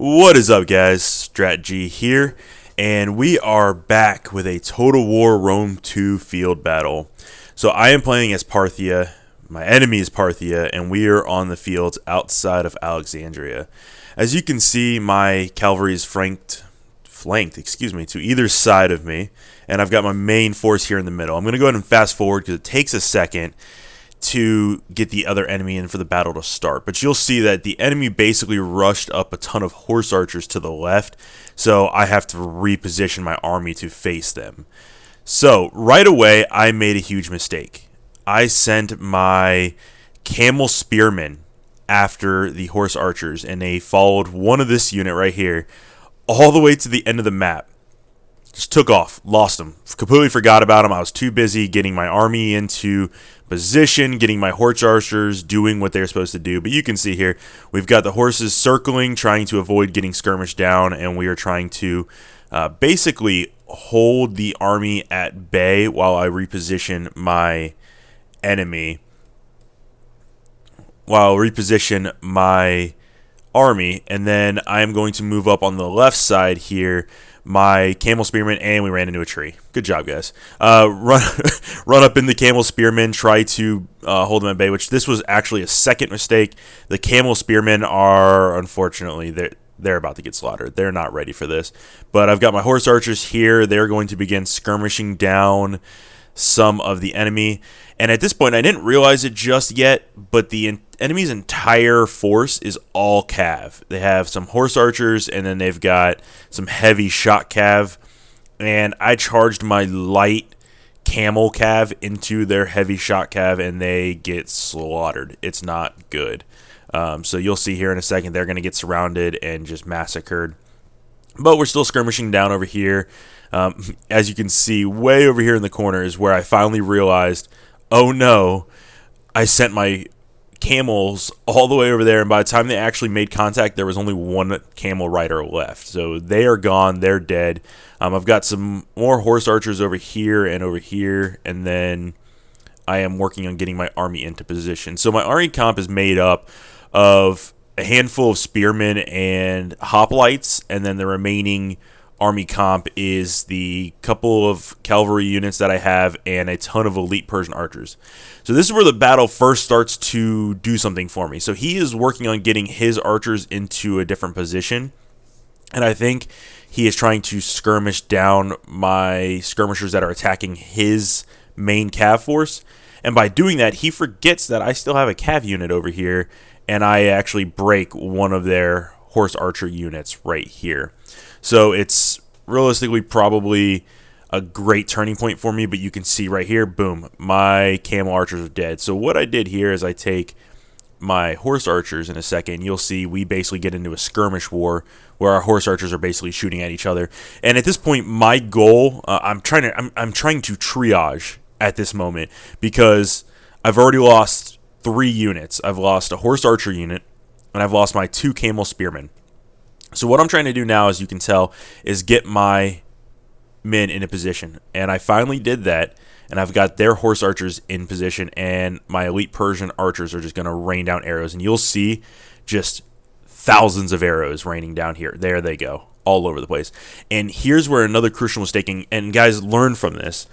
What is up, guys? Strategy here, and we are back with a Total War Rome 2 field battle. So I am playing as Parthia, my enemy is Parthia, and we are on the fields outside of Alexandria. As you can see, my cavalry is flanked, to either side of me, and I've got my main force here in the middle. I'm going to go ahead and fast forward because it takes a second to get the other enemy in for the battle to start. But you'll see that the enemy basically rushed up a ton of horse archers to the left, so I have to reposition my army to face them. So right away, I made a huge mistake. I sent my camel spearmen after the horse archers, and they followed one of this unit right here all the way to the end of the map. Just took off, lost them, completely forgot about them. I was too busy getting my army into position, getting my horse archers doing what they're supposed to do. But you can see here, we've got the horses circling, trying to avoid getting skirmished down, and we are trying to basically hold the army at bay while I reposition my enemy. Army, and then I'm going to move up on the left side here, my camel spearmen, and we ran into a tree. Good job, guys. Run up in the camel spearmen, try to hold them at bay, which this was actually a second mistake. The camel spearmen are, unfortunately, they're about to get slaughtered. They're not ready for this. But I've got my horse archers here. They're going to begin skirmishing down some of the enemy. And at this point, I didn't realize it just yet, but the enemy's entire force is all cav. They have some horse archers, and then they've got some heavy shot cav. And I charged my light camel cav into their heavy shot cav, and they get slaughtered. It's not good. So you'll see here in a second, they're going to get surrounded and just massacred. But we're still skirmishing down over here. As you can see, way over here in the corner is where I finally realized, oh no, I sent my camels all the way over there, and by the time they actually made contact, there was only one camel rider left. So they are gone, they're dead. I've got some more horse archers over here, and then I am working on getting my army into position. So my army comp is made up of a handful of spearmen and hoplites, and then the remaining army comp is the couple of cavalry units that I have and a ton of elite Persian archers. So this is where the battle first starts to do something for me. So he is working on getting his archers into a different position, and I think he is trying to skirmish down my skirmishers that are attacking his main cav force. And by doing that, he forgets that I still have a cav unit over here, and I actually break one of their horse archer units right here. So it's realistically probably a great turning point for me, but you can see right here, boom, my camel archers are dead. So what I did here is I take my horse archers in a second. You'll see we basically get into a skirmish war where our horse archers are basically shooting at each other. And at this point, my goal, I'm trying to triage at this moment because I've already lost 3 units. I've lost a horse archer unit, and I've lost my 2 camel spearmen. So what I'm trying to do now, as you can tell, is get my men in a position. And I finally did that, and I've got their horse archers in position, and my elite Persian archers are just going to rain down arrows. And you'll see just thousands of arrows raining down here. There they go, all over the place. And here's where another crucial mistake, and guys, learn from this.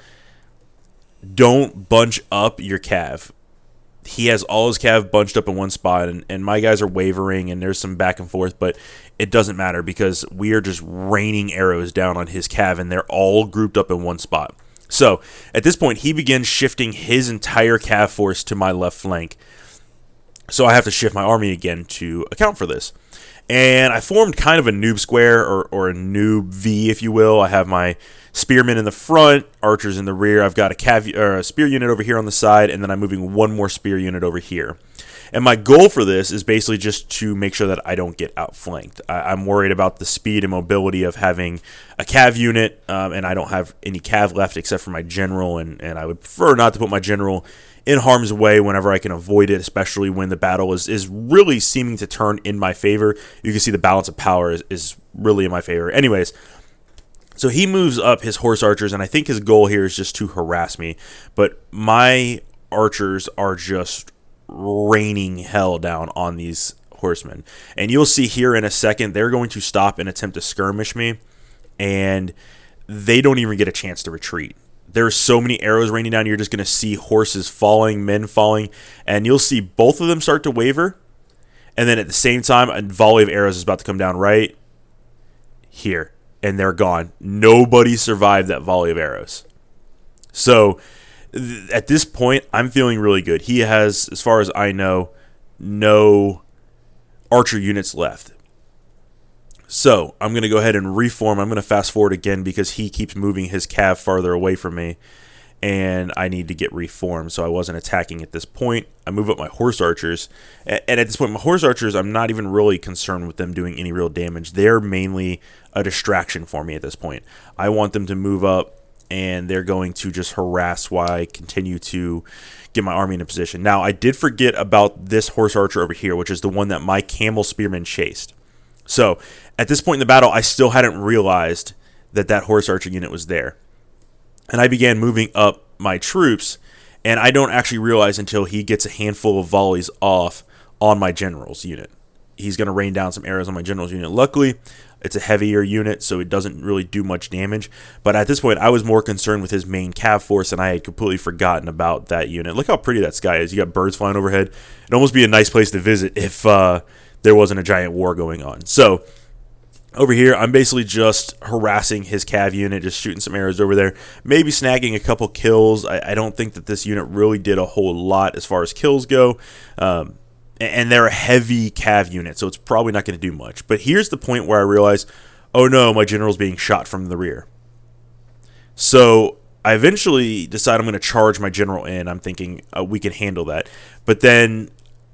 Don't bunch up your cav. He has all his cav bunched up in one spot, and my guys are wavering, and there's some back and forth, but it doesn't matter because we are just raining arrows down on his cav, and they're all grouped up in one spot. So at this point, he begins shifting his entire cav force to my left flank. So I have to shift my army again to account for this. And I formed kind of a noob square, or a noob V, if you will. I have my spearmen in the front, archers in the rear. I've got a spear unit over here on the side, and then I'm moving one more spear unit over here. And my goal for this is basically just to make sure that I don't get outflanked. I'm worried about the speed and mobility of having a cav unit, and I don't have any cav left except for my general, and I would prefer not to put my general in harm's way whenever I can avoid it, especially when the battle is really seeming to turn in my favor. You can see the balance of power is really in my favor. Anyways, so he moves up his horse archers, and I think his goal here is just to harass me. But my archers are just raining hell down on these horsemen. And you'll see here in a second, they're going to stop and attempt to skirmish me, and they don't even get a chance to retreat. There's so many arrows raining down, you're just going to see horses falling, men falling, and you'll see both of them start to waver, and then at the same time, a volley of arrows is about to come down right here, and they're gone. Nobody survived that volley of arrows. So at this point, I'm feeling really good. He has, as far as I know, no archer units left. So I'm going to go ahead and reform. I'm going to fast forward again because he keeps moving his cav farther away from me, and I need to get reformed, so I wasn't attacking at this point. I move up my horse archers, and at this point, my horse archers, I'm not even really concerned with them doing any real damage. They're mainly a distraction for me at this point. I want them to move up, and they're going to just harass while I continue to get my army in a position. Now, I did forget about this horse archer over here, which is the one that my camel spearman chased. So, at this point in the battle, I still hadn't realized that that horse archer unit was there. And I began moving up my troops, and I don't actually realize until he gets a handful of volleys off on my general's unit. He's going to rain down some arrows on my general's unit. Luckily, it's a heavier unit, so it doesn't really do much damage. But at this point, I was more concerned with his main cav force, and I had completely forgotten about that unit. Look how pretty that sky is. You got birds flying overhead. It'd almost be a nice place to visit if there wasn't a giant war going on. So over here, I'm basically just harassing his cav unit, just shooting some arrows over there, maybe snagging a couple kills. I don't think that this unit really did a whole lot as far as kills go. And they're a heavy cav unit, so it's probably not going to do much. But here's the point where I realize, oh no, my general's being shot from the rear. So I eventually decide I'm going to charge my general in. I'm thinking we can handle that. But then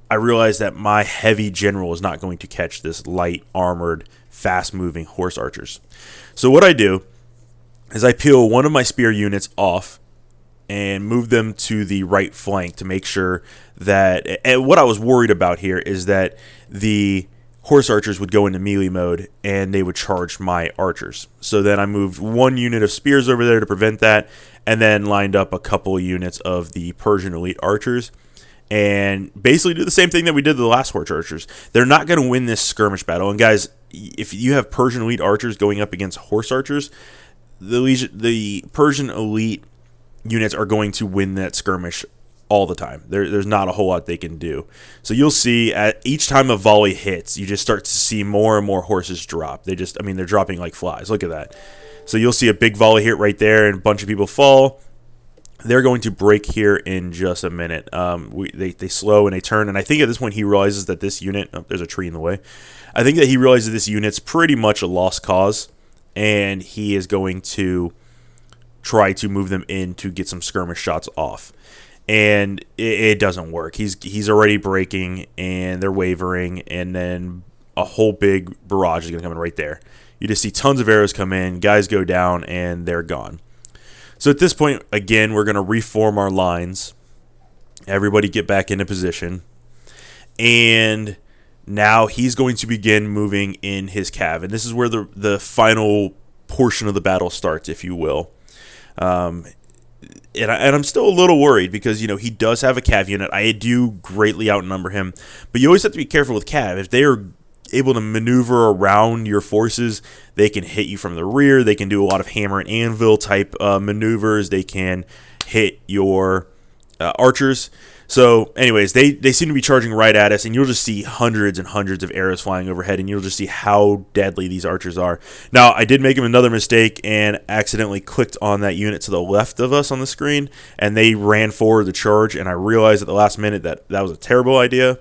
I realize that my heavy general is not going to catch this light armored, fast-moving horse archers. So what I do is I peel one of my spear units off and move them to the right flank to make sure that, and what I was worried about here is that the horse archers would go into melee mode and they would charge my archers. So then I moved one unit of spears over there to prevent that, and then lined up a couple of units of the Persian elite archers, and basically do the same thing that we did to the last horse archers. They're not going to win this skirmish battle. And guys, if you have Persian elite archers going up against horse archers, the Persian elite units are going to win that skirmish all the time. There's not a whole lot they can do. So you'll see at each time a volley hits, you just start to see more and more horses drop. They're dropping like flies. Look at that. So you'll see a big volley hit right there, and a bunch of people fall. They're going to break here in just a minute. They slow and they turn, and I think at this point he realizes that this unit, there's a tree in the way. I think that he realizes this unit's pretty much a lost cause, and he is going to try to move them in to get some skirmish shots off. And it doesn't work. He's already breaking, and they're wavering, and then a whole big barrage is going to come in right there. You just see tons of arrows come in, guys go down, and they're gone. So at this point, again, we're going to reform our lines. Everybody get back into position. And now he's going to begin moving in his cav. And this is where the final portion of the battle starts, if you will. And I'm still a little worried because, he does have a cav unit. I do greatly outnumber him. But you always have to be careful with cav. If they are able to maneuver around your forces, they can hit you from the rear. They can do a lot of hammer and anvil type maneuvers. They can hit your archers. So anyways, they seem to be charging right at us, and you'll just see hundreds and hundreds of arrows flying overhead, and you'll just see how deadly these archers are. Now, I did make another mistake and accidentally clicked on that unit to the left of us on the screen, and they ran forward to charge, and I realized at the last minute that was a terrible idea.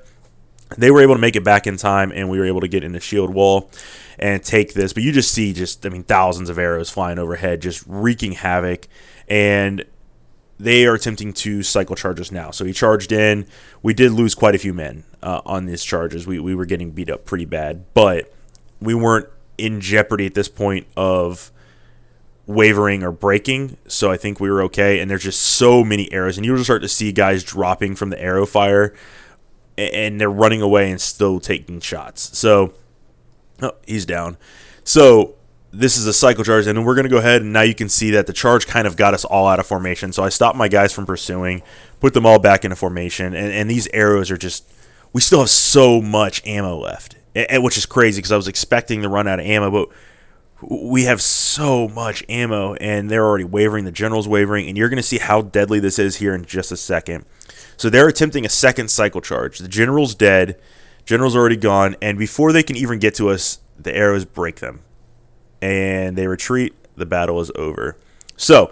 They were able to make it back in time, and we were able to get in the shield wall and take this. But you just see thousands of arrows flying overhead, just wreaking havoc. And they are attempting to cycle charge us now. So he charged in. We did lose quite a few men on these charges. We were getting beat up pretty bad. But we weren't in jeopardy at this point of wavering or breaking. So I think we were okay. And there's just so many arrows. And you'll just start to see guys dropping from the arrow fire, and they're running away and still taking shots. So, he's down. So, this is a cycle charge, and we're going to go ahead, and now you can see that the charge kind of got us all out of formation. So, I stopped my guys from pursuing, put them all back into formation, and these arrows are just we still have so much ammo left, which is crazy because I was expecting to run out of ammo, but we have so much ammo, and they're already wavering. The general's wavering, and you're going to see how deadly this is here in just a second. So they're attempting a second cycle charge. The general's dead. General's already gone, and before they can even get to us, the arrows break them, and they retreat. The battle is over. So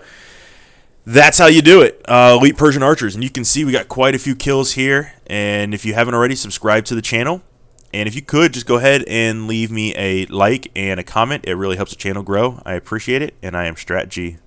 that's how you do it, Elite Persian Archers. And you can see we got quite a few kills here, and if you haven't already, subscribe to the channel. And if you could, just go ahead and leave me a like and a comment. It really helps the channel grow. I appreciate it, and I am StratG.